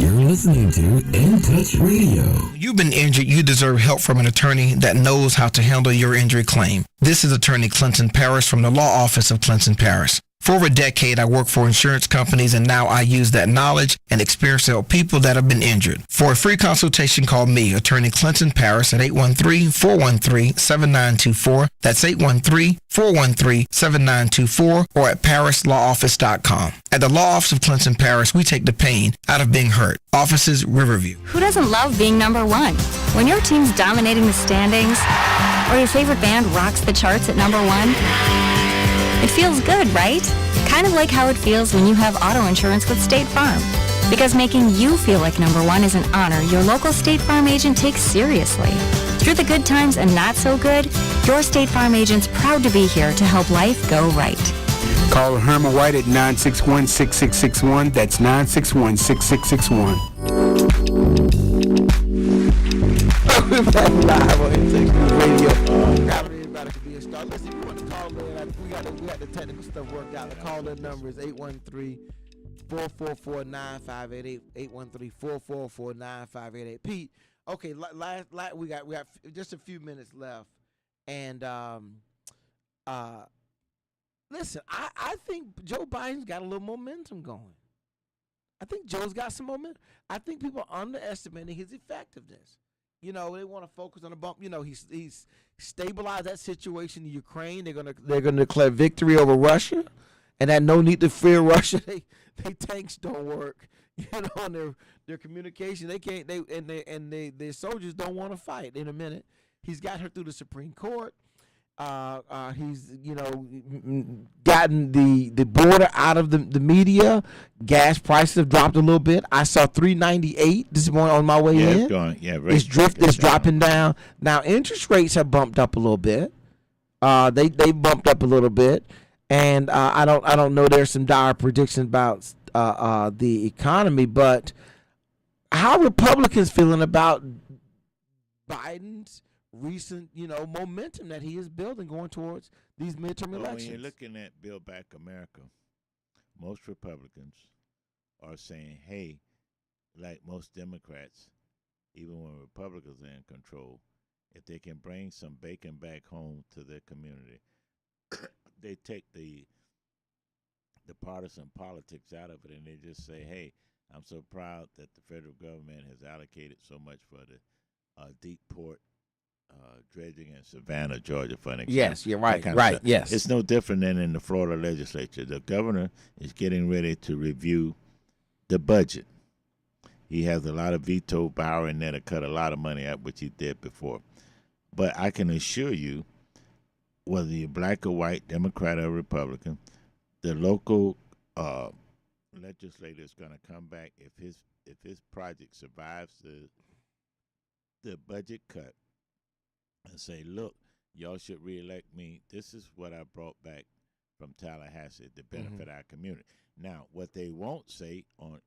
You're listening to In Touch Radio. You've been injured, you deserve help from an attorney that knows how to handle your injury claim. This is attorney Clinton Paris from the law office of Clinton Paris. For over a decade, I worked for insurance companies, and now I use that knowledge and experience to help people that have been injured. For a free consultation, call me, attorney Clinton Paris, at 813-413-7924. That's 813-413-7924, or at parislawoffice.com. At the law office of Clinton Paris, we take the pain out of being hurt. Offices, Riverview. Who doesn't love being number one? When your team's dominating the standings, or your favorite band rocks the charts at number one, it feels good, right? Kind of like how it feels when you have auto insurance with State Farm. Because making you feel like number one is an honor your local State Farm agent takes seriously. Through the good times and not so good, your State Farm agent's proud to be here to help life go right. Call Herman White at 961-6661. That's 961-6661. We're back live on In Touch Radio. Gravity is about to be a start. Listen, if you want to call in, we got the technical stuff worked out. The call-in number is 813-444-9588. 813-444-9588. Pete, okay, we got just a few minutes left, and listen, I think Joe Biden's got a little momentum going. I think Joe's got some momentum. I think people are underestimating his effectiveness. You know, they want to focus on the bump. You know, he's stabilized that situation in Ukraine. They're gonna declare victory over Russia, and that no need to fear Russia. They tanks don't work. You know, on their communication, they can't. Their soldiers don't want to fight. In a minute, he's got her through the Supreme Court. He's gotten the border out of the media. Gas prices have dropped a little bit. I saw $3.98 this morning on my way in. It's going. Yeah, it's dropping down. Now interest rates have bumped up a little bit. They bumped up a little bit, and I don't know. There's some dire predictions about the economy, but how are Republicans feeling about Biden's recent, momentum that he is building going towards these midterm elections? When you're looking at Build Back America, most Republicans are saying, hey, like most Democrats, even when Republicans are in control, if they can bring some bacon back home to their community, they take the partisan politics out of it, and they just say, hey, I'm so proud that the federal government has allocated so much for the deep port dredging in Savannah, Georgia, for an example. Yes, you're right. Right, yes. It's no different than in the Florida legislature. The governor is getting ready to review the budget. He has a lot of veto power in there to cut a lot of money out, which he did before. But I can assure you, whether you're black or white, Democrat or Republican, the local legislator is going to come back if his project survives the budget cut, and say, look, y'all should reelect me. This is what I brought back from Tallahassee to benefit our community. Now, what they won't say on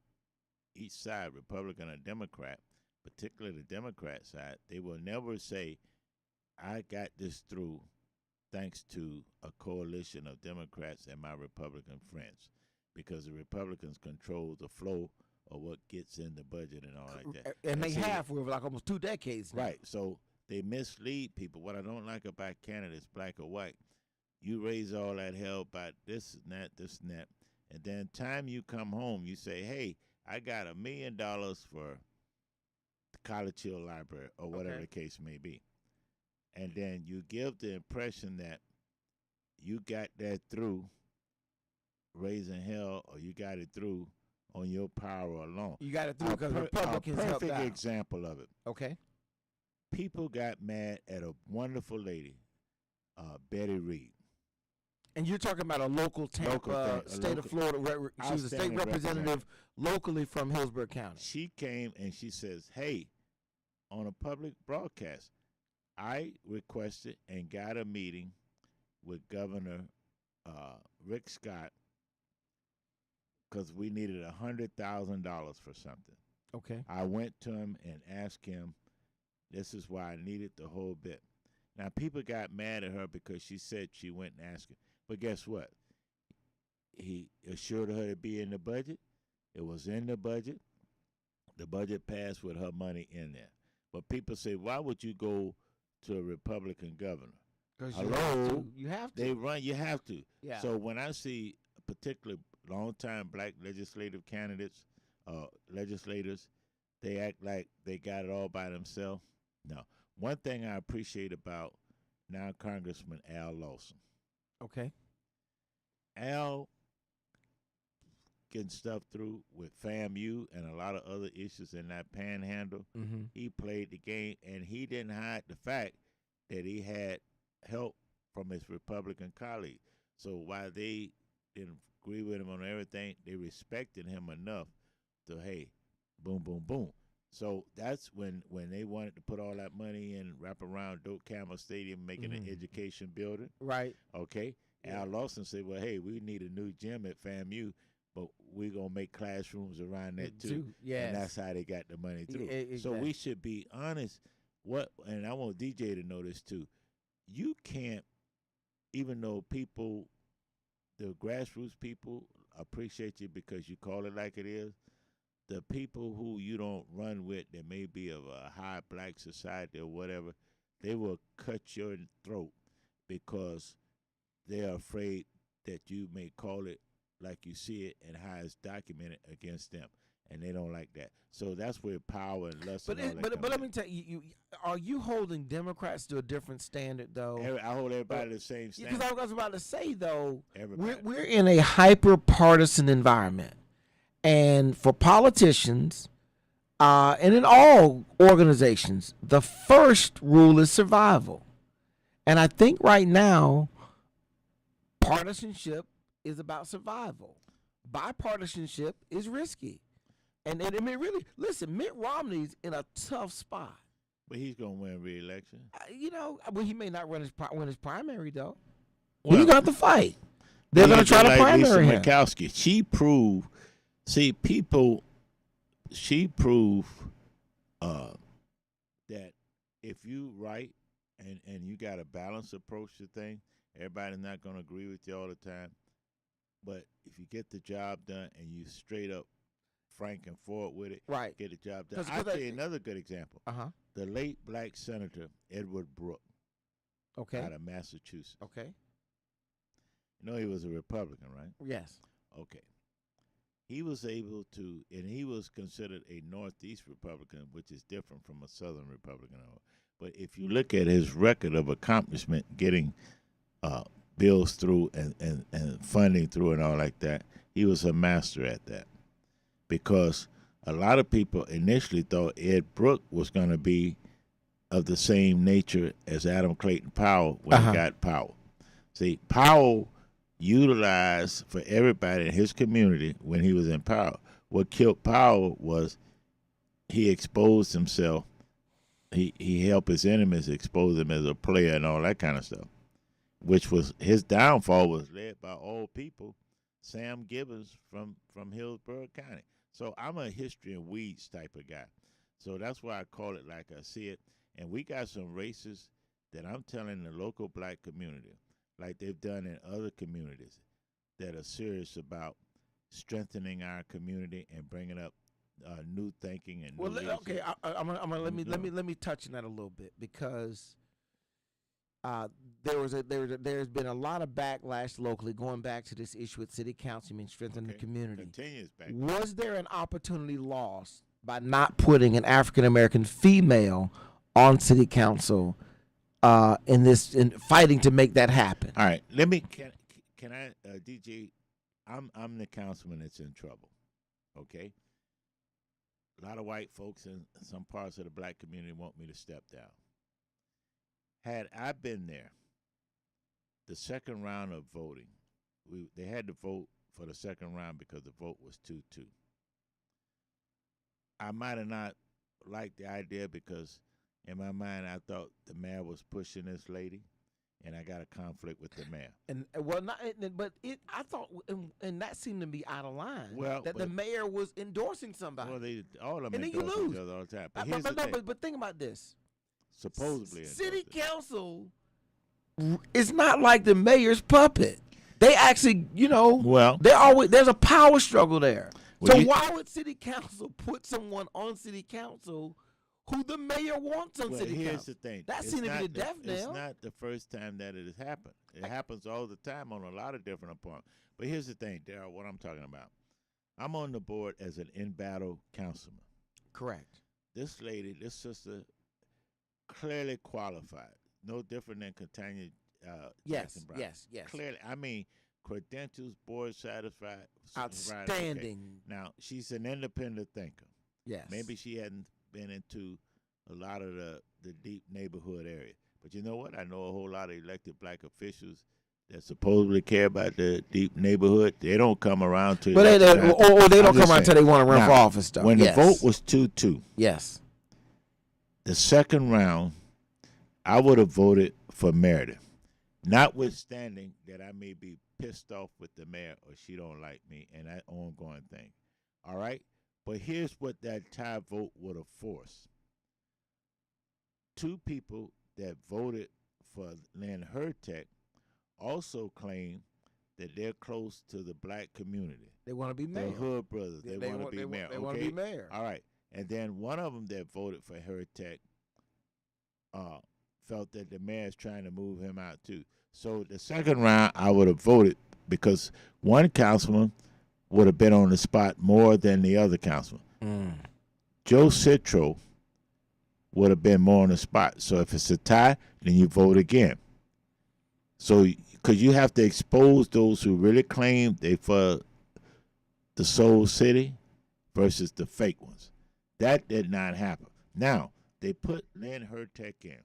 each side, Republican or Democrat, particularly the Democrat side, they will never say, I got this through thanks to a coalition of Democrats and my Republican friends, because the Republicans control the flow of what gets in the budget and all like that. And they have for like almost 2 decades now. Right. So they mislead people. What I don't like about candidates, black or white, You raise all that hell about this and that. And then time you come home, you say, hey, I got $1 million for the College Hill Library or whatever the case may be. And then you give the impression that you got that through raising hell, or you got it through on your power alone. You got it through because Republicans helped out. A perfect example of it. Okay. People got mad at a wonderful lady, Betty Reed. And you're talking about a local Tampa, state of Florida. She was a state representative locally from Hillsborough County. She came and she says, hey, on a public broadcast, I requested and got a meeting with Governor Rick Scott because we needed $100,000 for something. Okay. I went to him and asked him, this is why I needed the whole bit. Now, people got mad at her because she said she went and asked him. But guess what? He assured her it'd be in the budget. It was in the budget. The budget passed with her money in there. But people say, why would you go to a Republican governor? Because hello, you have to. They run. You have to. Yeah. So when I see particular long-time black legislative candidates, legislators, they act like they got it all by themselves. No. One thing I appreciate about now Congressman Al Lawson. Okay. Al getting stuff through with FAMU and a lot of other issues in that panhandle. Mm-hmm. He played the game, and he didn't hide the fact that he had help from his Republican colleagues. So while they didn't agree with him on everything, they respected him enough to, hey, boom, boom, boom. So that's when they wanted to put all that money in, wrap around Doak Campbell Stadium, making an education building. Right. Okay. Yeah. Al Lawson said, well, hey, we need a new gym at FAMU, but we're going to make classrooms around that too. Yes. And that's how they got the money through. Exactly. So we should be honest. And I want DJ to know this too. You can't, even though people, the grassroots people appreciate you because you call it like it is, the people who you don't run with that may be of a high black society or whatever, they will cut your throat because they're afraid that you may call it like you see it and how it's documented against them, and they don't like that. So that's where power and lust. But let me tell you, are you holding Democrats to a different standard though? I hold everybody the same standard. Because I was about to say though, Everybody. we're in a hyper partisan environment, and for politicians, and in all organizations, the first rule is survival. And I think right now, partisanship is about survival. Bipartisanship is risky. And I mean, really, listen, Mitt Romney's in a tough spot. But he's going to win re-election. Well, he may not win his primary, though. Well, He's going to fight. They're going to try to primary him. Murkowski. She proved that if you write and you got a balanced approach to things, everybody's not going to agree with you all the time. But if you get the job done and you straight up frank and forward with it, right, get the job done. I'll tell you another good example. The late black senator Edward Brooke, out of Massachusetts. Okay. You know he was a Republican, right? Yes. Okay. He was able to, and he was considered a Northeast Republican, which is different from a Southern Republican. But if you look at his record of accomplishment, getting bills through and funding through and all like that, he was a master at that. Because a lot of people initially thought Ed Brooke was going to be of the same nature as Adam Clayton Powell when he got Powell. See, Powell utilized for everybody in his community when he was in power. What killed Powell was he exposed himself. He helped his enemies expose him as a player and all that kind of stuff, which was his downfall was led by all people, Sam Gibbons from Hillsborough County. So I'm a history and weeds type of guy. So that's why I call it like I see it. And we got some races that I'm telling the local black community, like they've done in other communities, that are serious about strengthening our community and bringing up new thinking and new leadership. Okay, I'm gonna let me touch on that a little bit, because There's been a lot of backlash locally going back to this issue with city councilmen strengthening the community. Continues back. Was there an opportunity lost by not putting an African American female on city council in fighting to make that happen? All right, can I DJ? I'm the councilman that's in trouble. Okay. A lot of white folks in some parts of the black community want me to step down. Had I been there, the second round of voting, they had to vote for the second round because the vote was 2-2. I might have not liked the idea because in my mind I thought the mayor was pushing this lady, and I got a conflict with the mayor. And I thought, and that seemed to be out of line. Well, that the mayor was endorsing somebody. Well, all of them and then you endorse lose each other all the time. But here's the thing. But think about this. Supposedly, City endorse it. council is not like the mayor's puppet. They actually, there's a power struggle there. Well, why would city council put someone on city council who the mayor wants on city council? Here's the thing. That seems to be the death knell. It's not the first time that it has happened. It happens all the time on a lot of different appointments. But here's the thing, Darryl, what I'm talking about. I'm on the board as an in-battle councilman. Correct. This sister, clearly qualified. No different than Ketanji Jackson Brown. Yes. Clearly, I mean, credentials, board satisfied. Outstanding. Okay. Now, she's an independent thinker. Yes. Maybe she hadn't been into a lot of the deep neighborhood area. But you know what? I know a whole lot of elected black officials that supposedly care about the deep neighborhood. They don't come around to. But they don't come around until they want to run for office, though. When the vote was 2-2. Yes. The second round, I would have voted for Meredith, notwithstanding that I may be pissed off with the mayor or she don't like me and that ongoing thing. All right? But here's what that tie vote would have forced. Two people that voted for Lynn Hurtek also claim that they're close to the black community. They want to be mayor. The Hood brothers. They want to be mayor. They want to be mayor. All right. And then one of them that voted for Hurtek felt that the mayor's trying to move him out too. So the second round, I would have voted because one councilman would have been on the spot more than the other councilman. Joe Citro would have been more on the spot. So if it's a tie, then you vote again. So because you have to expose those who really claim they for the Soul City versus the fake ones. That did not happen. Now, they put Lynn Hurtek in.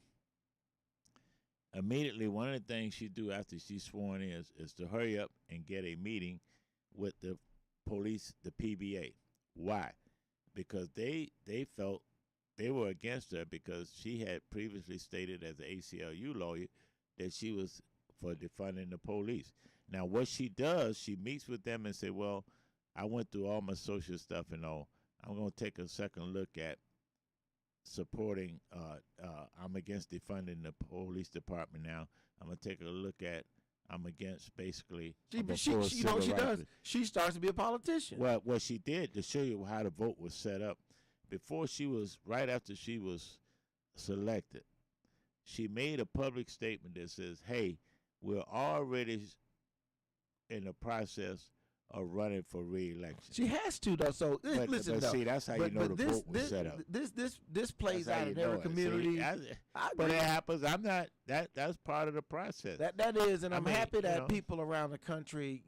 Immediately, one of the things she do after she's sworn in is to hurry up and get a meeting with the police, the PBA. Why? Because they felt they were against her because she had previously stated as an ACLU lawyer that she was for defunding the police. Now, what she does, she meets with them and say, well, I went through all my social stuff and all. I'm going to take a second look at supporting, I'm against defunding the police department now. I'm going to take a look at, I'm against basically. She starts to be a politician. Well, what she did, to show you how the vote was set up, right after she was selected, she made a public statement that says, hey, we're already in the process of running for re-election. She has to, though. So listen, but see, that's how you know the vote was set up. This plays out in every community. But it happens. I'm not. That's part of the process. That is, and I'm happy that people around the country,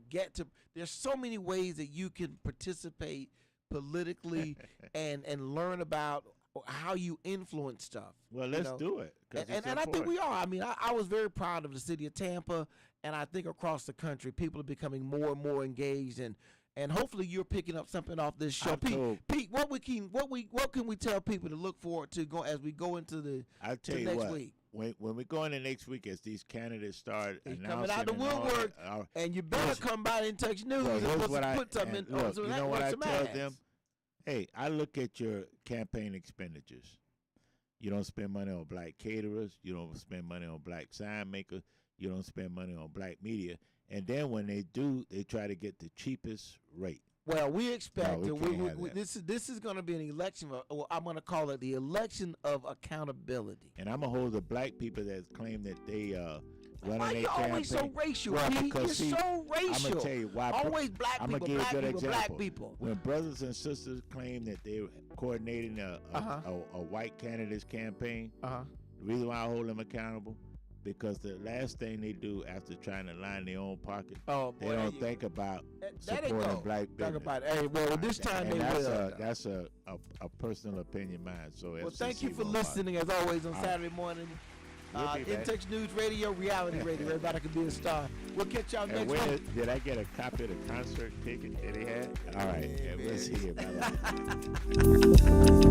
get to. There's so many ways that you can participate politically and learn about how you influence stuff. Well, let's do it. And I think we are. I mean, I was very proud of the city of Tampa, and I think across the country, people are becoming more and more engaged, and hopefully you're picking up something off this show. Pete, what can we tell people to look forward to as we go into the next week? When we go into next week, as these candidates start announcing, coming out the woodwork, and you better come by and touch news and put something in. Look, you know what I tell them? Hey, I look at your campaign expenditures. You don't spend money on black caterers. You don't spend money on black sign makers. You don't spend money on black media. And then when they do, they try to get the cheapest rate. Well, we expect No, we can't have that. this is going to be an election. I'm going to call it the election of accountability. And I'm gonna hold the black people that claim that they running Why their you campaign. always so racial? Well, P? because You're see, so racial. I'm gonna tell you why. Always black I'm people, gonna give black you a good people, example. black people. When brothers and sisters claim that they're coordinating a white candidate's campaign, the reason why I hold them accountable, because the last thing they do after trying to line their own pocket, they don't think about supporting black business. Talk about it. Hey, well, this time they will. That's a personal opinion of mine. So well, thank you for listening as always on Saturday morning. In-Text News Radio, Reality Radio. Everybody can be a star. We'll catch y'all next week. Did I get a copy of the concert ticket that he had? All right, we'll see you. Bye-bye.